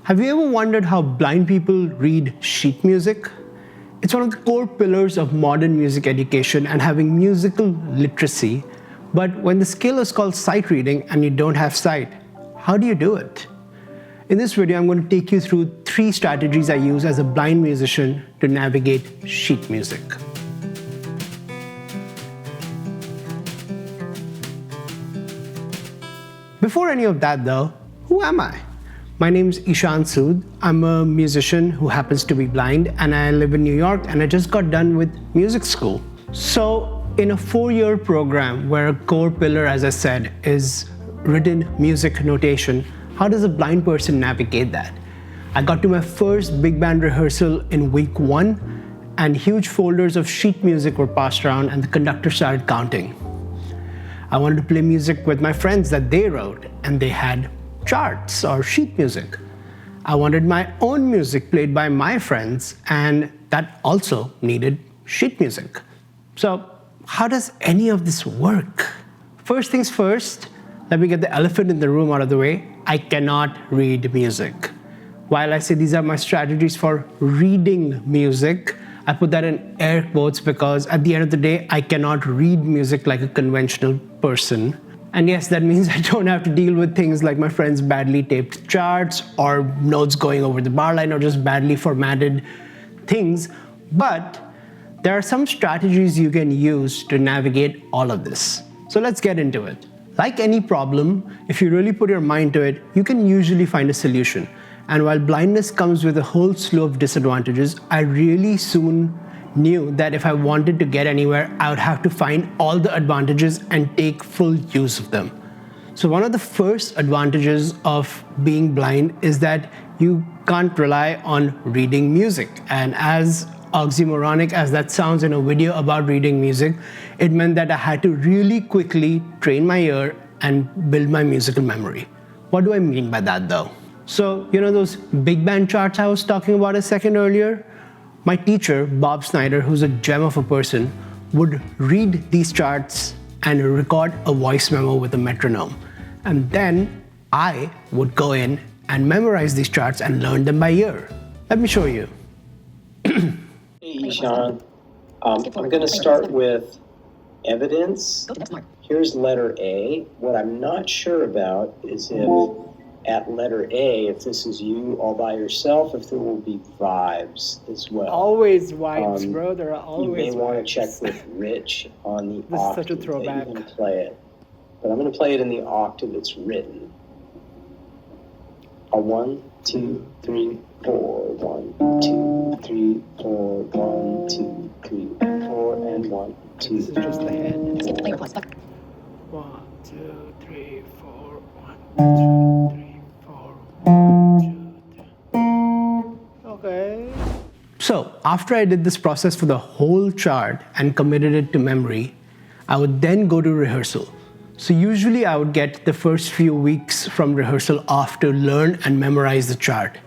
Have you ever wondered how blind people read sheet music? It's one of the core pillars of modern music education and having musical literacy. But when the skill is called sight reading and you don't have sight, how do you do it? In this video, I'm going to take you through 3 strategies I use as a blind musician to navigate sheet music. Before any of that though, who am I? My name is Ishan Sood. I'm a musician who happens to be blind, and I live in New York, and I just got done with music school. So in a 4-year program where a core pillar, as I said, is written music notation, how does a blind person navigate that? I got to my first big band rehearsal in week 1, and huge folders of sheet music were passed around and the conductor started counting. I wanted to play music with my friends that they wrote, and they had charts or sheet music. I wanted my own music played by my friends, and that also needed sheet music. So how does any of this work? First things first, let me get the elephant in the room out of the way. I cannot read music. While I say these are my strategies for reading music, I put that in air quotes because at the end of the day, I cannot read music like a conventional person. And yes, that means I don't have to deal with things like my friends' badly taped charts or notes going over the bar line or just badly formatted things. But there are some strategies you can use to navigate all of this. So let's get into it. Like any problem, if you really put your mind to it, you can usually find a solution. And while blindness comes with a whole slew of disadvantages, I really soon knew that if I wanted to get anywhere, I would have to find all the advantages and take full use of them. So one of the first advantages of being blind is that you can't rely on reading music. And as oxymoronic as that sounds in a video about reading music, it meant that I had to really quickly train my ear and build my musical memory. What do I mean by that though? So, you know those big band charts I was talking about a second earlier? My teacher, Bob Snyder, who's a gem of a person, would read these charts and record a voice memo with a metronome. And then I would go in and memorize these charts and learn them by ear. Let me show you. Hey, Ishan. I'm going to start with evidence. Here's letter A. What I'm not sure about is if at letter A, if this is you all by yourself, if there will be vibes as well. Always vibes, bro. There are always vibes. You may want to check with Rich on the This octave is such a throwback. that you're going to play it. But I'm going to play it in the octave it's written. A 1, 2, 3, 4. 1, 2, 3, 4. 1, 2, 3, 4, and 1, 2. This is just the head. 1, 2, 3, 4. 1, 2, 3. Okay. So after I did this process for the whole chart and committed it to memory, I would then go to rehearsal. So usually I would get the first few weeks from rehearsal off to learn and memorize the chart.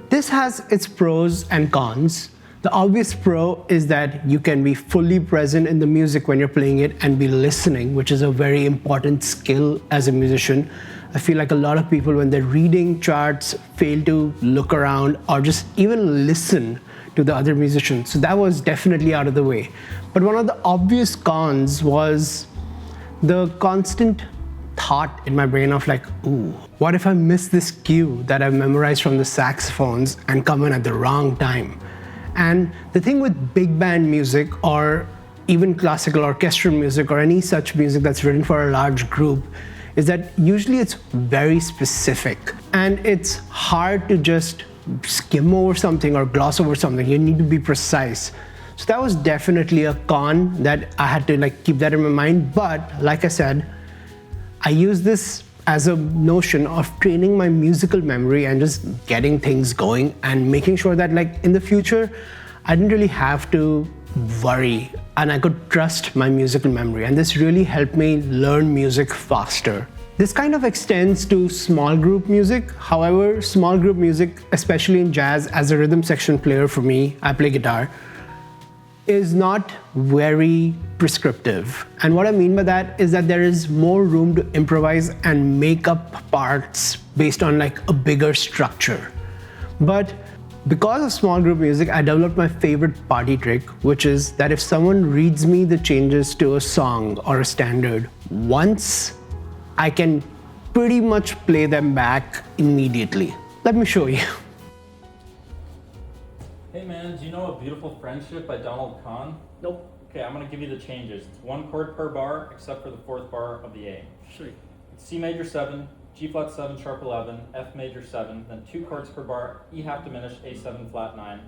This has its pros and cons. The obvious pro is that you can be fully present in the music when you're playing it and be listening, which is a very important skill as a musician. I feel like a lot of people, when they're reading charts, fail to look around or just even listen to the other musicians. So that was definitely out of the way. But one of the obvious cons was the constant thought in my brain of like, ooh, what if I miss this cue that I've memorized from the saxophones and come in at the wrong time? And the thing with big band music or even classical orchestral music or any such music that's written for a large group is that usually it's very specific and it's hard to just skim over something or gloss over something. You need to be precise. So that was definitely a con that I had to keep that in my mind. But like I said, I use this as a notion of training my musical memory and just getting things going and making sure that in the future, I didn't really have to worry and I could trust my musical memory. And this really helped me learn music faster. This kind of extends to small group music. However, small group music, especially in jazz, as a rhythm section player for me, I play guitar, is not very prescriptive. And what I mean by that is that there is more room to improvise and make up parts based on a bigger structure. But because of small group music, I developed my favorite party trick, which is that if someone reads me the changes to a song or a standard once, I can pretty much play them back immediately. Let me show you. Hey man, do you know A Beautiful Friendship by Donald Kahn? Nope. Okay, I'm gonna give you the changes. It's one chord per bar, except for the fourth bar of the A. Sweet. It's C major 7, G flat 7, sharp 11, F major 7, then 2 chords per bar, E half diminished, A7 flat 9,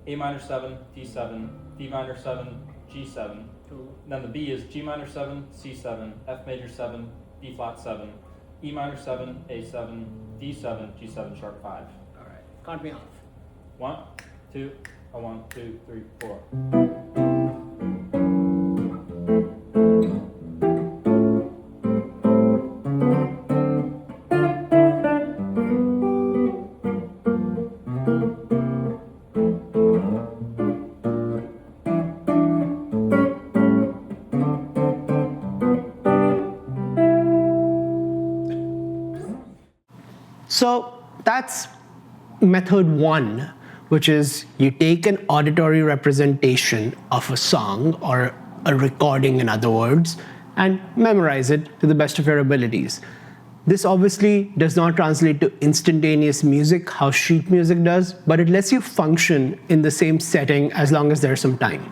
A minor 7, D7, D minor 7, G7. Cool. Then the B is G minor 7, C7, F major 7, B flat 7, E minor 7, A7, D7, G7 sharp 5. All right. Count me off. 1, 2, 1, 2, 3, 4. So that's method 1, which is you take an auditory representation of a song or a recording, in other words, and memorize it to the best of your abilities. This obviously does not translate to instantaneous music, how sheet music does, but it lets you function in the same setting as long as there's some time.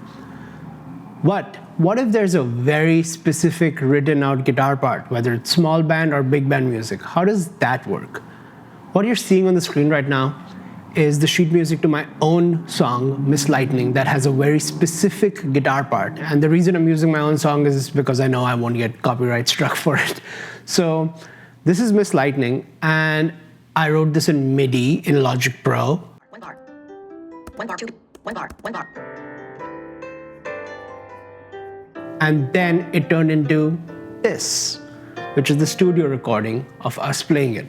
But what if there's a very specific written out guitar part, whether it's small band or big band music? How does that work? What you're seeing on the screen right now is the sheet music to my own song, Miss Lightning, that has a very specific guitar part. And the reason I'm using my own song is because I know I won't get copyright struck for it. So this is Miss Lightning, and I wrote this in MIDI in Logic Pro. 1 bar. 1 bar, 2. 1 bar, 1 bar. And then it turned into this, which is the studio recording of us playing it.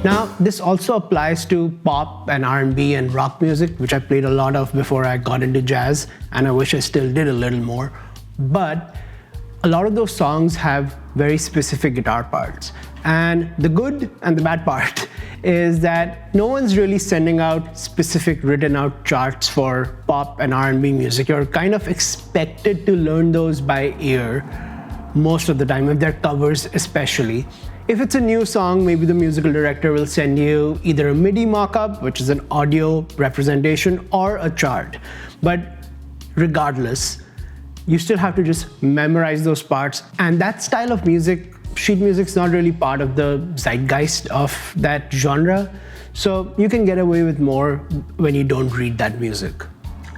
Now, this also applies to pop and R&B and rock music, which I played a lot of before I got into jazz, and I wish I still did a little more. But a lot of those songs have very specific guitar parts. And the good and the bad part is that no one's really sending out specific written out charts for pop and R&B music. You're kind of expected to learn those by ear most of the time, if they're covers especially. If it's a new song, maybe the musical director will send you either a MIDI mockup, which is an audio representation, or a chart. But regardless, you still have to just memorize those parts. And that style of music, sheet music's not really part of the zeitgeist of that genre. So you can get away with more when you don't read that music.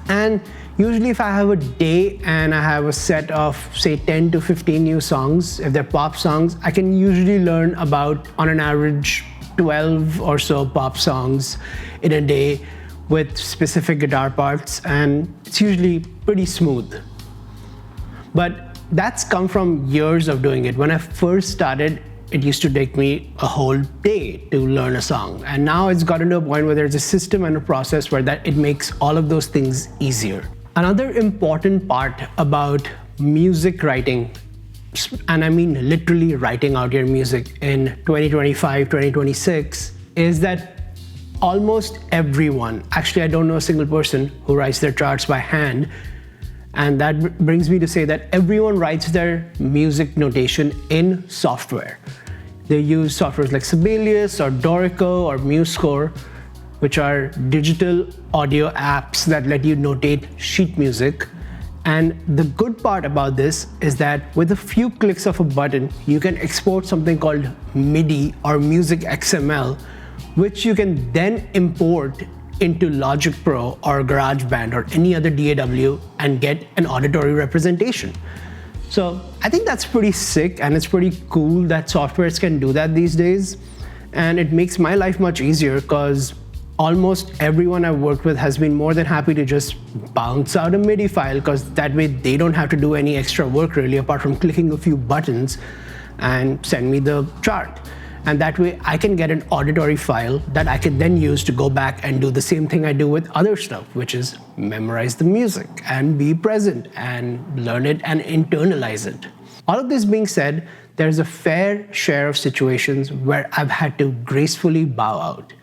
And usually if I have a day and I have a set of say 10 to 15 new songs, if they're pop songs, I can usually learn about, on an average, 12 or so pop songs in a day with specific guitar parts, and it's usually pretty smooth. But that's come from years of doing it. When I first started, it used to take me a whole day to learn a song. And now it's gotten to a point where there's a system and a process where it makes all of those things easier. Another important part about music writing, and I mean literally writing out your music in 2025, 2026, is that almost everyone, actually I don't know a single person who writes their charts by hand, and that brings me to say that everyone writes their music notation in software. They use softwares like Sibelius or Dorico or MuseScore, which are digital audio apps that let you notate sheet music. And the good part about this is that with a few clicks of a button, you can export something called MIDI or Music XML, which you can then import into Logic Pro or GarageBand or any other DAW and get an auditory representation. So I think that's pretty sick, and it's pretty cool that softwares can do that these days. And it makes my life much easier because almost everyone I've worked with has been more than happy to just bounce out a MIDI file, because that way they don't have to do any extra work really apart from clicking a few buttons and send me the chart. And that way I can get an auditory file that I can then use to go back and do the same thing I do with other stuff, which is memorize the music and be present and learn it and internalize it. All of this being said, there's a fair share of situations where I've had to gracefully bow out.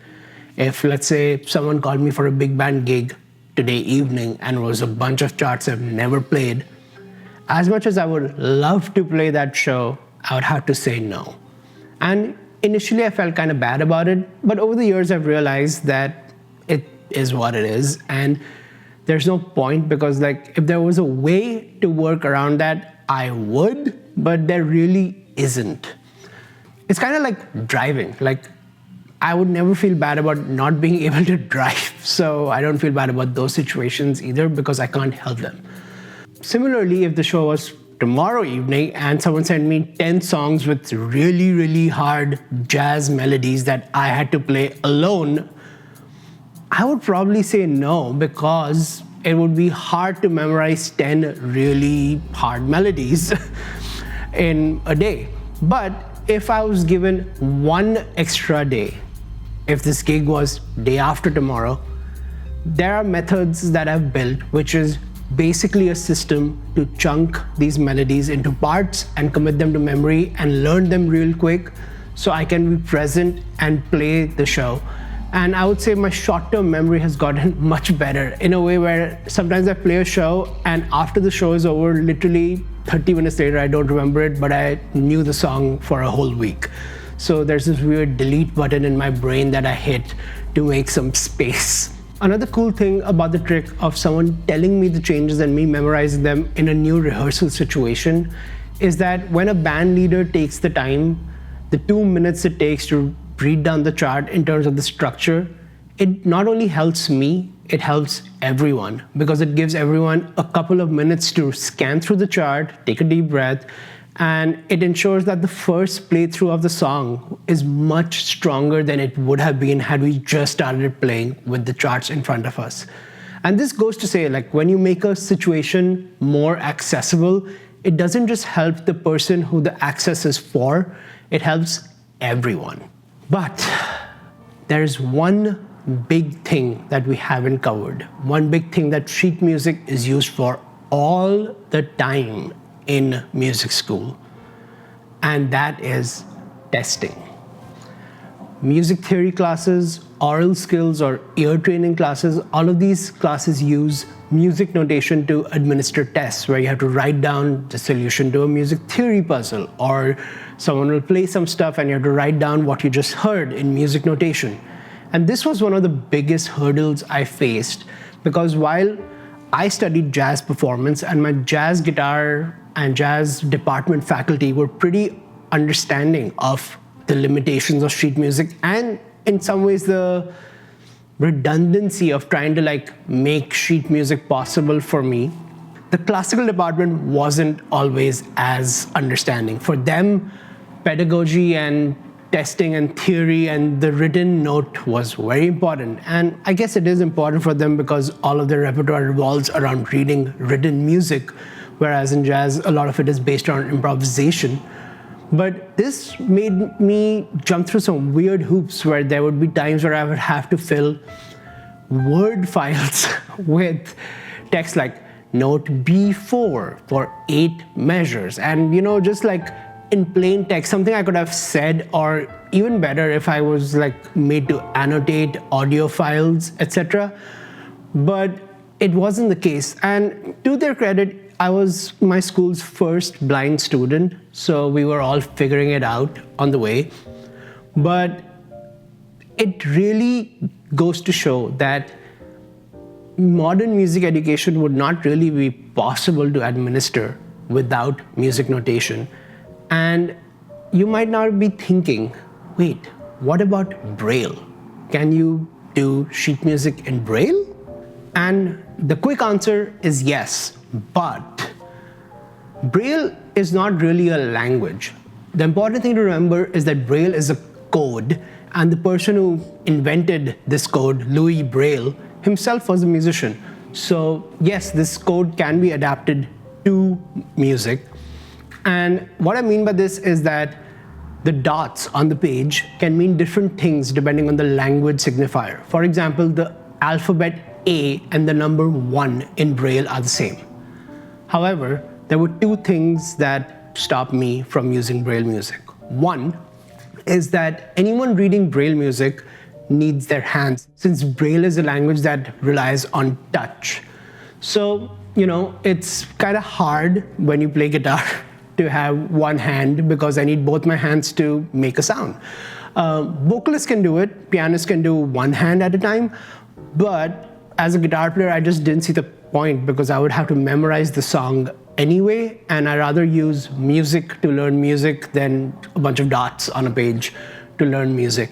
If, let's say, someone called me for a big band gig today evening and was a bunch of charts I've never played, as much as I would love to play that show, I would have to say no. And initially I felt kind of bad about it, but over the years I've realized that it is what it is, and there's no point, because like if there was a way to work around that, I would, but there really isn't. It's kind of like driving. Like, I would never feel bad about not being able to drive, so I don't feel bad about those situations either because I can't help them. Similarly, if the show was tomorrow evening and someone sent me 10 songs with really, really hard jazz melodies that I had to play alone, I would probably say no, because it would be hard to memorize 10 really hard melodies in a day. But if I was given one extra day, if this gig was day after tomorrow, there are methods that I've built, which is basically a system to chunk these melodies into parts and commit them to memory and learn them real quick so I can be present and play the show. And I would say my short-term memory has gotten much better in a way where sometimes I play a show and after the show is over, literally 30 minutes later, I don't remember it, but I knew the song for a whole week. So there's this weird delete button in my brain that I hit to make some space. Another cool thing about the trick of someone telling me the changes and me memorizing them in a new rehearsal situation is that when a band leader takes the time, the 2 minutes it takes to read down the chart in terms of the structure, it not only helps me, it helps everyone, because it gives everyone a couple of minutes to scan through the chart, take a deep breath, and it ensures that the first playthrough of the song is much stronger than it would have been had we just started playing with the charts in front of us. And this goes to say, like, when you make a situation more accessible, it doesn't just help the person who the access is for, it helps everyone. But there's one big thing that we haven't covered, one big thing that sheet music is used for all the time in music school, and that is testing. Music theory classes, oral skills, or ear training classes, all of these classes use music notation to administer tests where you have to write down the solution to a music theory puzzle, or someone will play some stuff and you have to write down what you just heard in music notation. And this was one of the biggest hurdles I faced, because while I studied jazz performance and my jazz guitar and jazz department faculty were pretty understanding of the limitations of sheet music and in some ways the redundancy of trying to make sheet music possible for me, the classical department wasn't always as understanding. For them, pedagogy and testing and theory and the written note was very important. And I guess it is important for them because all of their repertoire revolves around reading written music, whereas in jazz, a lot of it is based on improvisation. But this made me jump through some weird hoops where there would be times where I would have to fill Word files with text like note B4 for 8 measures. And just in plain text, something I could have said, or even better if I was made to annotate audio files, etc. But it wasn't the case. And to their credit, I was my school's first blind student, so we were all figuring it out on the way. But it really goes to show that modern music education would not really be possible to administer without music notation. And you might not be thinking, wait, what about Braille? Can you do sheet music in Braille? And the quick answer is yes, but Braille is not really a language. The important thing to remember is that Braille is a code, and the person who invented this code, Louis Braille, himself was a musician. So yes, this code can be adapted to music. And what I mean by this is that the dots on the page can mean different things depending on the language signifier. For example, the alphabet A and the number 1 in Braille are the same. However, there were two things that stopped me from using Braille music. One is that anyone reading Braille music needs their hands, since Braille is a language that relies on touch. So, it's kind of hard when you play guitar to have one hand, because I need both my hands to make a sound. Vocalists can do it, pianists can do one hand at a time, but as a guitar player, I just didn't see the point, because I would have to memorize the song anyway, and I rather use music to learn music than a bunch of dots on a page to learn music.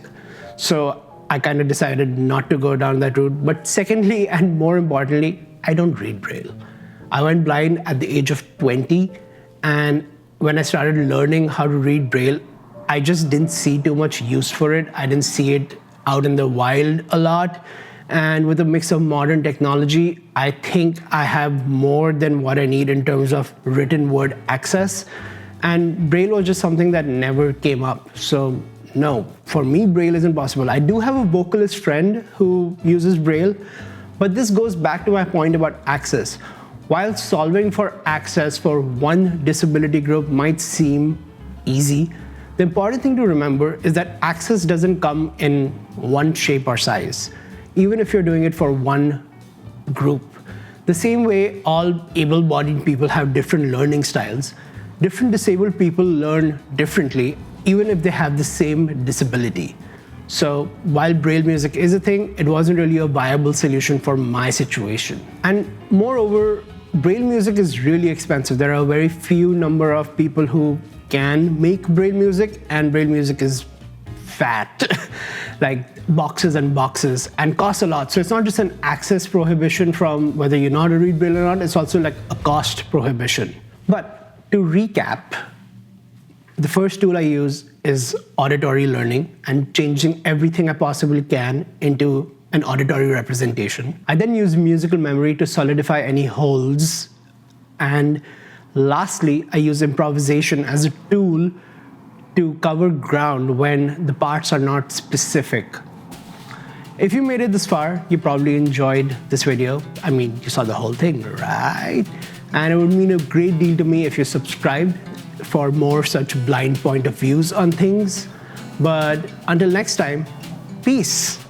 So I kind of decided not to go down that route. But secondly, and more importantly, I don't read Braille. I went blind at the age of 20, and when I started learning how to read Braille, I just didn't see too much use for it. I didn't see it out in the wild a lot. And with a mix of modern technology, I think I have more than what I need in terms of written word access. And Braille was just something that never came up. So no, for me, Braille isn't possible. I do have a vocalist friend who uses Braille, but this goes back to my point about access. While solving for access for one disability group might seem easy, the important thing to remember is that access doesn't come in one shape or size, even if you're doing it for one group. The same way all able-bodied people have different learning styles, different disabled people learn differently, even if they have the same disability. So while Braille music is a thing, it wasn't really a viable solution for my situation. And moreover, Braille music is really expensive. There are a very few number of people who can make Braille music, and Braille music is fat, like boxes and boxes, and costs a lot. So it's not just an access prohibition from whether you know how to read Braille or not, it's also like a cost prohibition. But to recap, the first tool I use is auditory learning and changing everything I possibly can into an auditory representation. I then use musical memory to solidify any holds. And lastly, I use improvisation as a tool to cover ground when the parts are not specific. If you made it this far, you probably enjoyed this video. I mean, you saw the whole thing, right? And it would mean a great deal to me if you subscribed for more such blind point of views on things. But until next time, peace.